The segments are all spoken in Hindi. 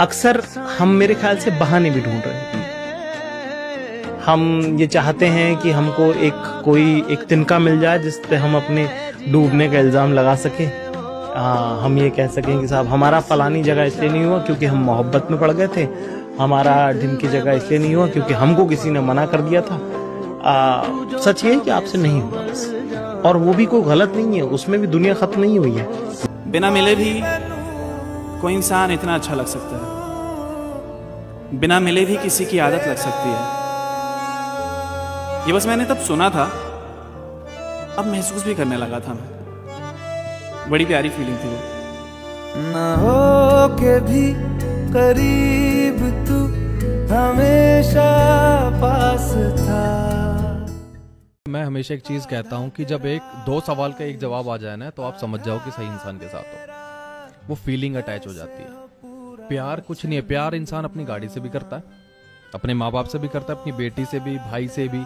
अक्सर हम मेरे ख्याल से बहाने भी ढूंढ रहे हैं। हम ये चाहते हैं कि हमको एक तिनका मिल जाए जिस पे हम अपने डूबने का इल्ज़ाम लगा सकें। हम ये कह सकें कि साहब हमारा फलानी जगह इसलिए नहीं हुआ क्योंकि हम मोहब्बत में पड़ गए थे, हमारा ढिमकी जगह इसलिए नहीं हुआ क्योंकि हमको किसी ने मना कर दिया था। सच ये है कि आपसे नहीं हुआ बस, और वो भी कोई गलत नहीं है, उसमें भी दुनिया खत्म नहीं हुई है। बिना मिले भी कोई इंसान इतना अच्छा लग सकता है, बिना मिले भी किसी की आदत लग सकती है। ये बस मैंने तब सुना था, अब महसूस भी करने लगा था मैं। बड़ी प्यारी फीलिंग थी वो। ना हो के भी करीब तू हमेशा पास था। मैं हमेशा एक चीज कहता हूँ कि जब दो सवाल का एक जवाब आ जाए ना, तो आप समझ जाओ कि सही इंसान के साथ हो। वो फीलिंग अटैच हो जाती है। प्यार कुछ नहीं है, प्यार इंसान अपनी गाड़ी से भी करता है, अपने माँ बाप से भी करता है, अपनी बेटी से भी, भाई से भी,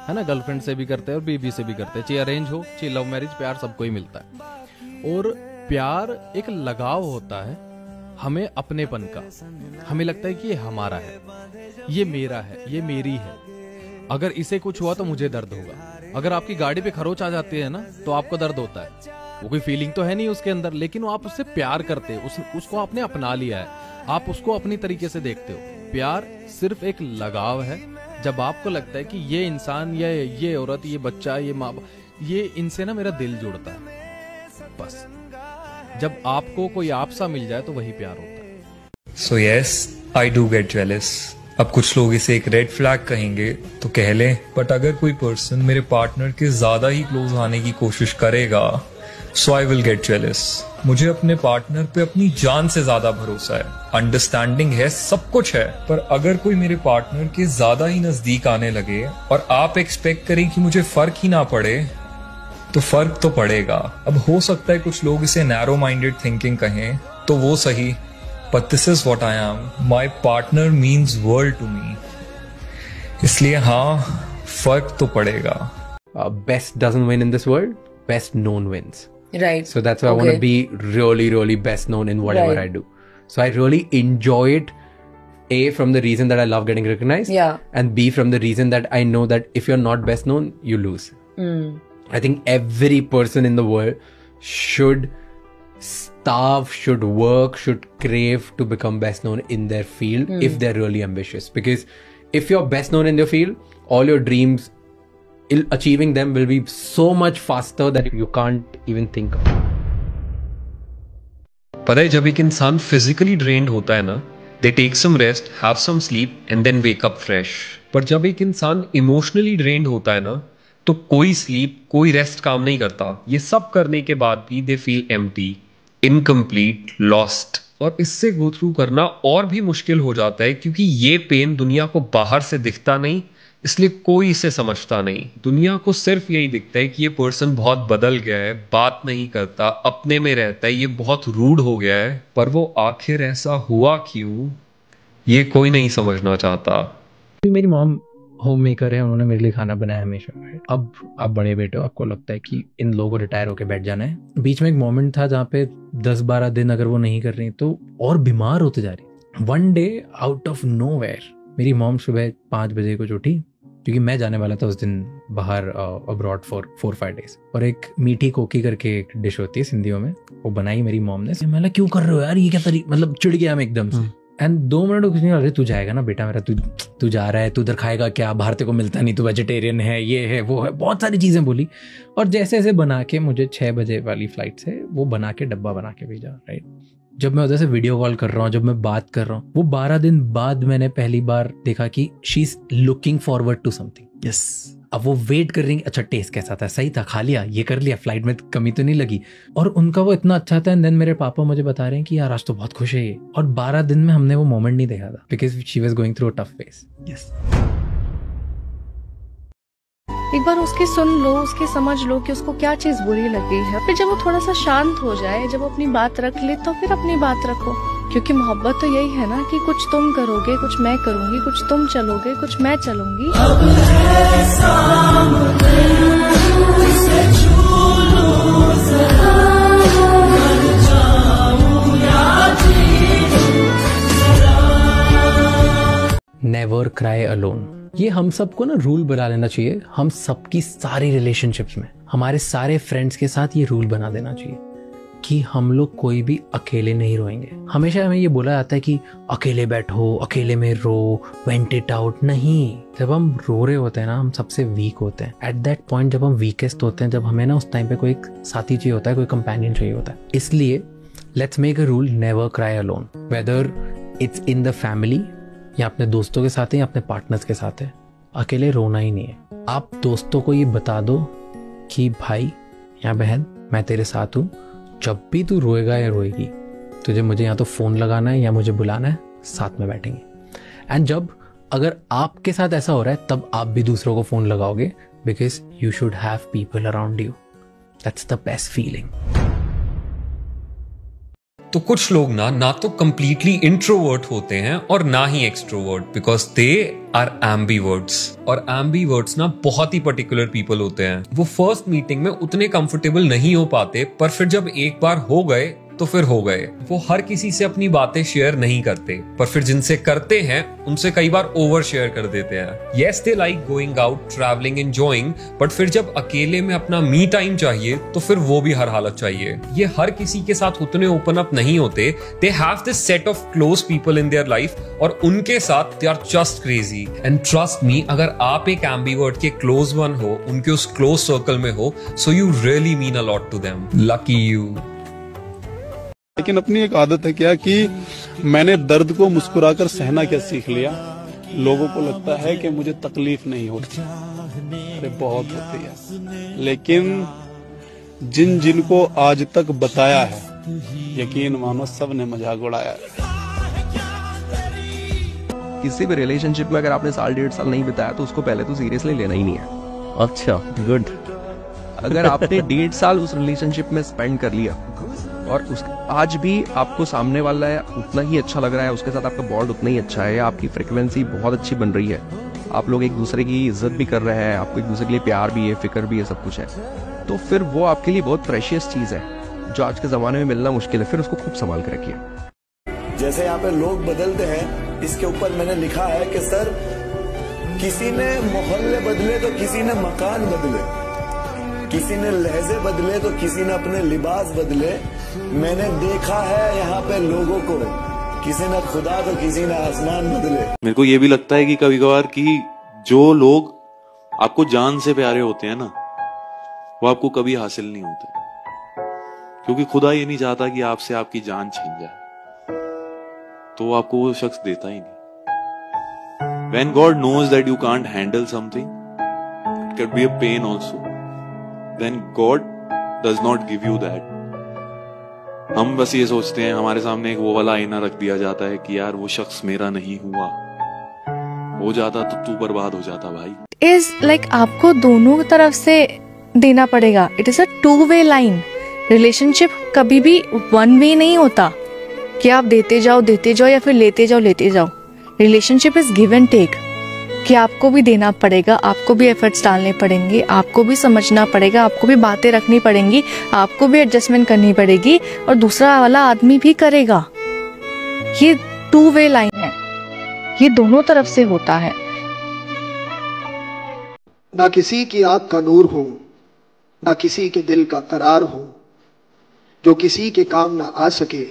है ना, गर्लफ्रेंड से भी करते हैं और बीवी से भी करते हैं। चाहे अरेंज हो चाहे लव मैरिज, प्यार सबको ही मिलता है। और प्यार एक लगाव होता है हमें अपनेपन का। हमें लगता है कि ये हमारा है, ये मेरा है, ये मेरी है। अगर इसे कुछ हुआ तो मुझे दर्द होगा। अगर आपकी गाड़ी पे खरोच आ जाती है ना, तो आपको दर्द होता है। वो कोई फीलिंग तो है नहीं उसके अंदर, लेकिन आप उससे प्यार करते हो, उसको आपने अपना लिया है, आप उसको अपनी तरीके से देखते हो। प्यार सिर्फ एक लगाव है। जब आपको लगता है कि ये इंसान या ये औरत, ये बच्चा, ये माँ, ये इनसे ना मेरा दिल जुड़ता है, बस। जब आपको कोई आपसा मिल जाए तो वही प्यार होता है। So yes, I do get jealous. अब कुछ लोग इसे एक रेड फ्लैग कहेंगे तो कह लें, बट अगर कोई पर्सन मेरे पार्टनर के ज्यादा ही क्लोज आने की कोशिश करेगा, so I will get jealous. मुझे अपने पार्टनर पे अपनी जान से ज्यादा भरोसा है, अंडरस्टैंडिंग है, सब कुछ है। पर अगर कोई मेरे पार्टनर के ज्यादा ही नजदीक आने लगे और आप एक्सपेक्ट करें कि मुझे फर्क ही ना पड़े, तो फर्क तो पड़ेगा। अब हो सकता है कुछ लोग इसे नैरो माइंडेड थिंकिंग कहें, तो वो सही, but this is what I am. My partner means world to me. इसलिए हाँ, फर्क तो पड़ेगा। Best doesn't win in this world, best known wins. Right. So that's why I want to be really, really best known in whatever I do. So I really enjoy it, A, from the reason that I love getting recognized, and B, from the reason that I know that if you're not best known, you lose. I think every person in the world should starve, should work, should crave to become best known in their field if they're really ambitious. Because if you're best known in your field, all your dreams, achieving them will be so much faster that you can't even think of. पता है, जब एक इंसान फिजिकली ड्रेन्ड होता है ना, they take some rest, have some sleep and then wake up fresh. पर जब एक इंसान इमोशनली ड्रेन्ड होता है ना, तो कोई स्लीप, कोई रेस्ट काम नहीं करता। ये सब करने के बाद भी they feel empty, incomplete, lost. और इससे गो थ्रू करना और भी मुश्किल हो जाता है, क्योंकि ये पेन दुनिया को बाहर से दिखता नहीं, इसलिए कोई इसे समझता नहीं। दुनिया को सिर्फ यही दिखता है कि ये पर्सन बहुत बदल गया है, बात नहीं करता, अपने में रहता है, ये बहुत रूड हो गया है। पर वो आखिर ऐसा हुआ क्यों, ये कोई नहीं समझना चाहता। मेरी मॉम होम मेकर है, उन्होंने मेरे लिए खाना बनाया हमेशा। अब आप बड़े बेटे हो, आपको लगता है कि इन लोगों को रिटायर होकर बैठ जाना है। बीच में एक मोमेंट था जहाँ पे 10-12 दिन अगर वो नहीं कर रही तो और बीमार होते जा रही। One day out of nowhere मेरी मॉम सुबह 5 बजे कुछ उठी, क्योंकि मैं जाने वाला था उस दिन बाहर अब्रॉड फॉर 4-5 डेज। और एक मीठी कोकी करके एक डिश होती है सिंधियों में, वो बनाई मेरी मॉम ने। मैं क्यों कर रहे हो यार, ये क्या तरीका, मतलब चिढ़ गया मैं एकदम से। एंड 2 मिनट कुछ नहीं, अरे तू जाएगा ना बेटा मेरा, तू जा रहा है, तू उधर खाएगा क्या, बाहर तेरे को मिलता नहीं, तू वेजिटेरियन है, ये है वो है, बहुत सारी चीजें बोली। और जैसे जैसे बना के मुझे 6 बजे वाली फ्लाइट से वो बना के डब्बा बना के भेजा। राइट, जब मैं उधर से वीडियो कॉल कर रहा हूँ, जब मैं बात कर रहा हूँ, वो 12 दिन बाद मैंने पहली बार देखा कि she is looking forward to something. Yes, अब वो वेट कर रही, अच्छा टेस्ट कैसा था, सही था, खा लिया, ये कर लिया, फ्लाइट में कमी तो नहीं लगी। और उनका वो इतना अच्छा था। एंड देन मेरे पापा मुझे बता रहे हैं कि यार आज तो बहुत खुश है ये। और 12 दिन में हमने वो मोमेंट नहीं देखा था, because she was going through a tough phase. Yes, एक बार उसकी सुन लो, उसकी समझ लो कि उसको क्या चीज बुरी लगी है। फिर जब वो थोड़ा सा शांत हो जाए, जब वो अपनी बात रख ले, तो फिर अपनी बात रखो। क्योंकि मोहब्बत तो यही है ना कि कुछ तुम करोगे, कुछ मैं करूंगी, कुछ तुम चलोगे, कुछ मैं चलूंगी। अब नेवर क्राई अलोन। ये हम सबको ना रूल बना लेना चाहिए, हम सबकी सारी रिलेशनशिप्स में, हमारे सारे फ्रेंड्स के साथ ये रूल बना देना चाहिए कि हम लोग कोई भी अकेले नहीं रोएंगे। हमेशा हमें ये बोला जाता है कि अकेले बैठो, अकेले में रो, वेंट इट आउट। नहीं, जब हम रो रहे होते हैं ना, हम सबसे वीक होते हैं। एट दैट पॉइंट जब हम वीकेस्ट होते हैं, जब हमें ना उस टाइम पे कोई साथी चाहिए होता है, कोई कंपेनियन चाहिए होता है। इसलिए let's make a rule, never cry alone, whether it's in the family या अपने दोस्तों के साथ है या अपने पार्टनर्स के साथ है। अकेले रोना ही नहीं है। आप दोस्तों को ये बता दो कि भाई या बहन, मैं तेरे साथ हूँ, जब भी तू रोएगा या रोएगी, तुझे मुझे या तो फोन लगाना है या मुझे बुलाना है, साथ में बैठेंगे। एंड जब अगर आपके साथ ऐसा हो रहा है, तब आप भी दूसरों को फोन लगाओगे, because you should have people around you. That's the best feeling. तो कुछ लोग ना तो कंप्लीटली इंट्रोवर्ट होते हैं और ना ही extrovert, because they are ambiverts. और एम्बीवर्ट्स ना बहुत ही पर्टिकुलर पीपल होते हैं। वो फर्स्ट मीटिंग में उतने कंफर्टेबल नहीं हो पाते, पर फिर जब एक बार हो गए तो फिर हो गए। वो हर किसी से अपनी बातें शेयर नहीं करते, पर फिर जिनसे करते हैं उनसे कई बार ओवर शेयर कर देते हैं। Yes, they like going out, travelling, enjoying, but फिर जब अकेले में अपना मी टाइम चाहिए तो फिर वो भी हर हालत चाहिए। ये हर किसी के साथ उतने ओपन अप नहीं होते। They have this set of close people in their life और उनके साथ they are just crazy. And trust me, अगर आप एक एम्बीवर्ट के क्लोज वन हो, उनके उस क्लोज सर्कल में हो, so you really mean a lot to them. Lucky you. लेकिन अपनी एक आदत है क्या कि मैंने दर्द को मुस्कुराकर सहना क्या सीख लिया। लोगों को लगता है कि मुझे तकलीफ नहीं होती, अरे बहुत होती है। लेकिन जिन जिनको आज तक बताया है, यकीन मानो सब ने मजाक उड़ाया है। किसी भी रिलेशनशिप में अगर आपने साल 1.5 साल नहीं बिताया तो उसको पहले तो सीरियसली लेना ही नहीं है। अच्छा, गुड। अगर आपने 1.5 साल उस रिलेशनशिप में स्पेंड कर लिया और आज भी आपको सामने वाला है उतना ही अच्छा लग रहा है, उसके साथ आपका बॉन्ड उतना ही अच्छा है, आपकी फ्रिक्वेंसी बहुत अच्छी बन रही है, आप लोग एक दूसरे की इज्जत भी कर रहे हैं, आपको एक दूसरे के लिए प्यार भी है, फिक्र भी है, सब कुछ है, तो फिर वो आपके लिए बहुत प्रेशियस चीज है जो आज के जमाने में मिलना मुश्किल है। फिर उसको खूब संभाल के रखिए। जैसे यहाँ पे लोग बदलते हैं, इसके ऊपर मैंने लिखा है कि सर, किसी ने मोहल्ले बदले तो किसी ने मकान बदले, किसी ने लहजे बदले तो किसी ने अपने लिबास बदले। मैंने देखा है यहाँ पे लोगों को, किसी ने खुदा तो किसी ने आसमान बदले। मेरे को ये भी लगता है कि कभी कभार कि जो लोग आपको जान से प्यारे होते हैं ना, वो आपको कभी हासिल नहीं होते, क्योंकि खुदा ये नहीं चाहता कि आपसे आपकी जान छीन जाए, तो आपको वो शख्स देता ही नहीं। When God knows that you can't handle something, it could be a pain also. Then God does not give you that. हम बस ये सोचते हैं, हमारे सामने एक वो वाला आईना रख दिया जाता है कि यार वो शख्स मेरा नहीं हुआ, हो जाता तो तू बर्बाद हो जाता भाई। इज लाइक आपको दोनों तरफ से देना पड़ेगा। It is a 2-way line. Relationship कभी भी 1 वे नहीं होता कि आप देते जाओ या फिर लेते जाओ। Relationship is give and take, कि आपको भी देना पड़ेगा, आपको भी एफर्ट्स डालने पड़ेंगे, आपको भी समझना पड़ेगा, आपको भी बातें रखनी पड़ेंगी, आपको भी एडजस्टमेंट करनी पड़ेगी और दूसरा वाला आदमी भी करेगा। ये 2-way लाइन है, ये दोनों तरफ से होता है। ना किसी की आंख का नूर हूं, ना किसी के दिल का करार हूं, जो किसी के काम ना आ सके,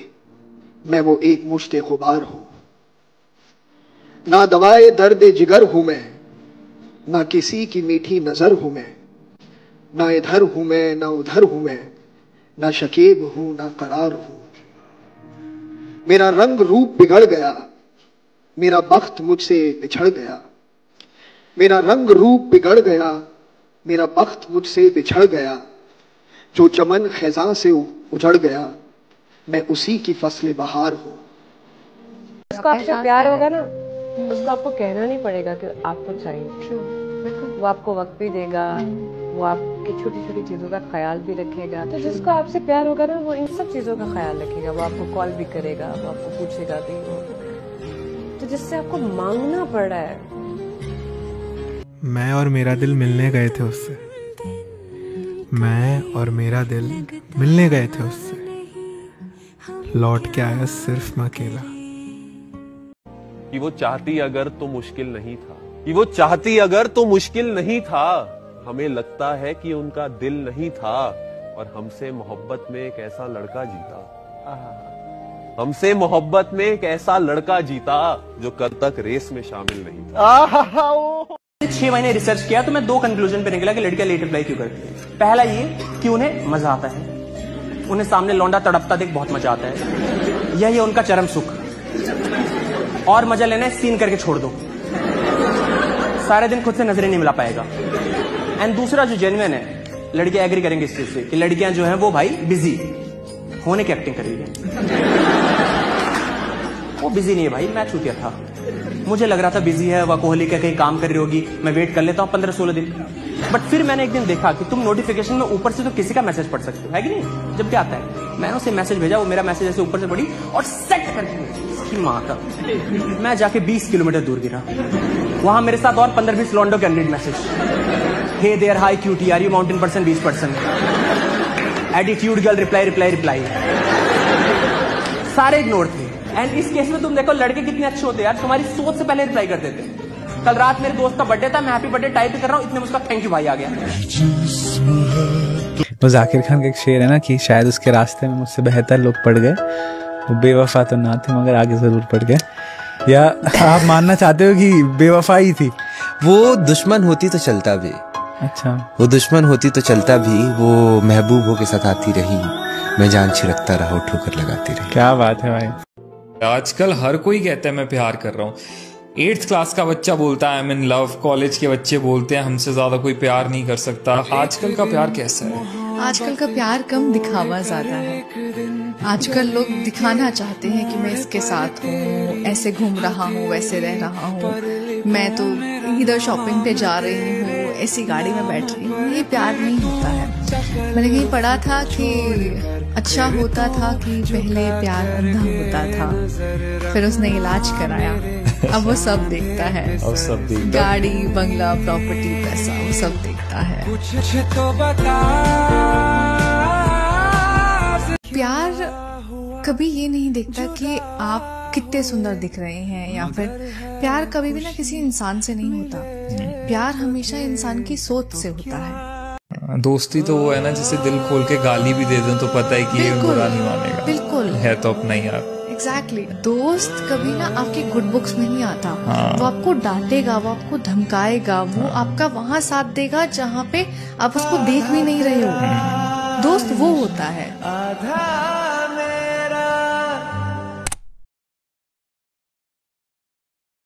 मैं वो एक मुश्ते खुबार हूं। ना दवाए दर्द जिगर हूं मैं, ना किसी की मीठी नजर हूं मैं, ना इधर हूं मैं ना उधर हूं मैं, ना शकीब हूं ना करार हूं। मेरा रंग रूप बिगड़ गया, मेरा बख्त मुझसे बिछड़ गया, मेरा रंग रूप बिगड़ गया, मेरा बख्त मुझसे बिछड़ गया, जो चमन खिज़ां से उजड़ गया, मैं उसी की फसल बहार हूं। उसको आपसे प्यार होगा ना, उसको आपको कहना नहीं पड़ेगा कि आपको चाहिए, वो आपको वक्त भी देगा, वो आपकी छोटी छोटी चीज़ों का ख्याल भी रखेगा। तो जिसको आपसे प्यार होगा ना, वो इन सब चीज़ों का ख्याल रखेगा, वो आपको कॉल भी करेगा, वो आपको पूछेगा कि तो जिससे आपको मांगना पड़ रहा है। मैं और मेरा दिल मिलने गए थे उससे, मैं और मेरा दिल मिलने गए थे उससे, लौट के आया सिर्फ मैं अकेला। कि वो चाहती अगर तो मुश्किल नहीं था, कि वो चाहती अगर तो मुश्किल नहीं था। हमें लगता है कि उनका दिल नहीं था और हमसे मोहब्बत में एक ऐसा लड़का जीता, हमसे मोहब्बत में एक ऐसा लड़का जीता जो कल तक रेस में शामिल नहीं था। 6 महीने रिसर्च किया तो मैं 2 कंक्लूजन पे निकला कि लड़कियां लेट रिप्लाई क्यों करती है। पहला ये कि उन्हें मजा आता है, उन्हें सामने लौंडा तड़पता देख बहुत मजा आता है, यही है उनका चरम सुख। और मजा लेना है सीन करके छोड़ दो, सारे दिन खुद से नजरें नहीं मिला पाएगा। एंड दूसरा जो जेन्युइन है, लड़कियां एग्री करेंगे इस चीज से कि लड़कियां जो हैं वो भाई बिजी होने की एक्टिंग कर रही है। वो बिजी नहीं है भाई, मैं चूतिया था, मुझे लग रहा था बिजी है, वह कोहली का कहीं काम कर रही होगी, मैं वेट कर लेता हूँ 15-16 दिन। बट फिर मैंने एक दिन देखा कि तुम नोटिफिकेशन में ऊपर से तो किसी का मैसेज पढ़ सकते हो, है कि नहीं? जब क्या आता है, मैंने उसे मैसेज भेजा, वो मेरा मैसेज ऐसे ऊपर से पढ़ी और सेट कर इसकी माँ का। मैं जाके 20 किलोमीटर दूर गिरा, वहां मेरे साथ और 15-20 लॉन्डो के unread message. Hey there hi cutie, are you mountain person 20%, attitude girl reply, सारे इग्नोर थे। एंड इस केस में तुम देखो लड़के कितने अच्छे होते हैं यार, तुम्हारी सोच से पहले रिप्लाई कर देते। कल रात मेरे दोस्त का बर्थडे था, मैं हैप्पी बर्थडे टाइप कर रहा हूँ, इतने में उसका थैंक यू भाई आ गया। वो जाकिर खान का एक शेर है ना कि शायद उसके रास्ते में मुझसे बेहतर लोग पड़ गए, वो बेवफा तो ना थे मगर आगे जरूर पड़ गए। या आप मानना चाहते हो कि बेवफाई थी? वो दुश्मन होती तो चलता भी, अच्छा वो दुश्मन होती तो चलता भी, वो महबूबों के साथ आती रही, मैं जान छिड़कता रहा, ठोकर लगाती रही। क्या बात है भाई। आजकल हर कोई कहता है मैं प्यार कर रहा हूँ। 8th क्लास का बच्चा बोलता है I am in love, college के बच्चे बोलते हैं हमसे ज्यादा कोई प्यार नहीं कर सकता। आजकल का प्यार कैसा है? आजकल का प्यार कम, दिखावा ज्यादा है। आजकल लोग दिखाना चाहते हैं कि मैं इसके साथ हूँ, ऐसे घूम रहा हूँ, वैसे रह रहा हूँ, मैं तो इधर शॉपिंग पे जा रही हूँ, ऐसी गाड़ी में बैठ रही हूँ। ये प्यार नहीं होता है। मैंने कहीं पढ़ा था कि अच्छा होता था कि पहले प्यार अंधा होता था, फिर उसने इलाज कराया, अब वो सब देखता है, अब सब देखता है। गाड़ी, बंगला, प्रॉपर्टी, पैसा, वो सब देखता है। प्यार कभी ये नहीं देखता कि आप कितने सुंदर दिख रहे हैं, या फिर प्यार कभी भी ना किसी इंसान से नहीं होता। प्यार हमेशा इंसान की सोच से होता है। दोस्ती तो वो है ना जिसे दिल खोल के गाली भी दे दें तो पता है कि ये बुरा नहीं मानेगा, बिल्कुल है तो अपना ही यार। एग्जैक्टली। दोस्त कभी ना आपके गुड बुक्स में नहीं आता। वो आपको डांटेगा, वो आपको धमकाएगा, वो आपका वहाँ साथ देगा जहाँ पे आप उसको देख भी नहीं रहे हो। दोस्त वो होता है।